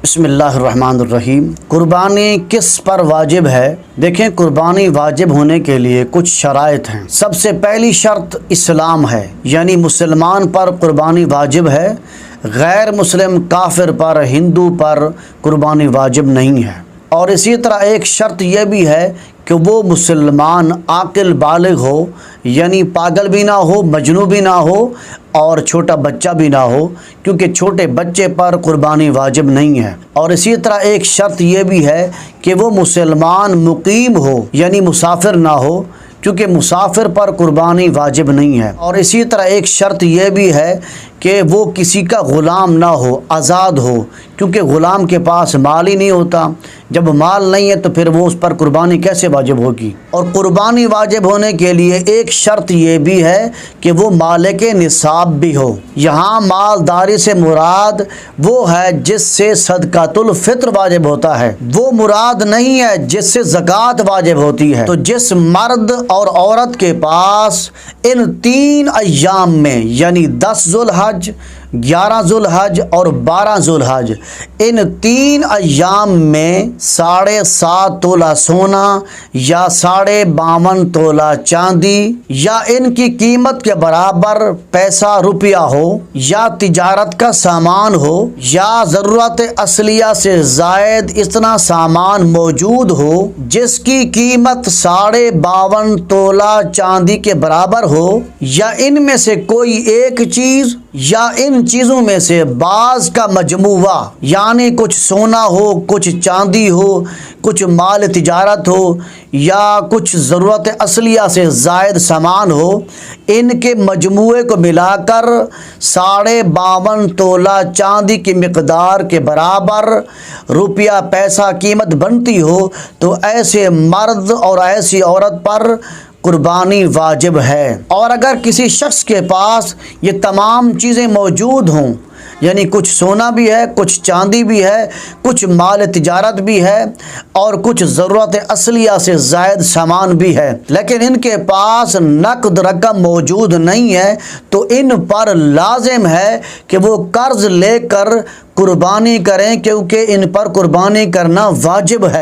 بسم اللہ الرحمن الرحیم۔ قربانی کس پر واجب ہے؟ دیکھیں، قربانی واجب ہونے کے لیے کچھ شرائط ہیں۔ سب سے پہلی شرط اسلام ہے، یعنی مسلمان پر قربانی واجب ہے، غیر مسلم کافر پر، ہندو پر قربانی واجب نہیں ہے۔ اور اسی طرح ایک شرط یہ بھی ہے کہ وہ مسلمان عاقل بالغ ہو، یعنی پاگل بھی نہ ہو، مجنون بھی نہ ہو اور چھوٹا بچہ بھی نہ ہو، کیونکہ چھوٹے بچے پر قربانی واجب نہیں ہے۔ اور اسی طرح ایک شرط یہ بھی ہے کہ وہ مسلمان مقیم ہو، یعنی مسافر نہ ہو، کیونکہ مسافر پر قربانی واجب نہیں ہے۔ اور اسی طرح ایک شرط یہ بھی ہے کہ وہ کسی کا غلام نہ ہو، آزاد ہو، کیونکہ غلام کے پاس مال ہی نہیں ہوتا۔ جب مال نہیں ہے تو پھر وہ اس پر قربانی کیسے واجب ہوگی؟ اور قربانی واجب ہونے کے لیے ایک شرط یہ بھی ہے کہ وہ مالک نصاب بھی ہو۔ یہاں مالداری سے مراد وہ ہے جس سے صدقۃ الفطر واجب ہوتا ہے، وہ مراد نہیں ہے جس سے زکوٰۃ واجب ہوتی ہے۔ تو جس مرد اور عورت کے پاس ان 3 ایام میں، یعنی 10 ذو الحج، 11 ذو الحج اور 12 ذو الحج، ان 3 ایام میں 7.5 تولہ سونا یا 52.5 تولہ چاندی یا ان کی قیمت کے برابر پیسہ روپیہ ہو، یا تجارت کا سامان ہو، یا ضرورت اصلیہ سے زائد اتنا سامان موجود ہو جس کی قیمت 52.5 تولہ چاندی کے برابر ہو، یا ان میں سے کوئی ایک چیز یا ان چیزوں میں سے بعض کا مجموعہ، یعنی کچھ سونا ہو، کچھ چاندی ہو، کچھ مال تجارت ہو، یا کچھ ضرورت اصلیہ سے زائد سامان ہو، ان کے مجموعے کو ملا کر 52.5 تولہ چاندی کی مقدار کے برابر روپیہ پیسہ قیمت بنتی ہو، تو ایسے مرد اور ایسی عورت پر قربانی واجب ہے۔ اور اگر کسی شخص کے پاس یہ تمام چیزیں موجود ہوں، یعنی کچھ سونا بھی ہے، کچھ چاندی بھی ہے، کچھ مال تجارت بھی ہے اور کچھ ضرورت اصلیہ سے زائد سامان بھی ہے، لیکن ان کے پاس نقد رقم موجود نہیں ہے، تو ان پر لازم ہے کہ وہ قرض لے کر قربانی کریں، کیونکہ ان پر قربانی کرنا واجب ہے۔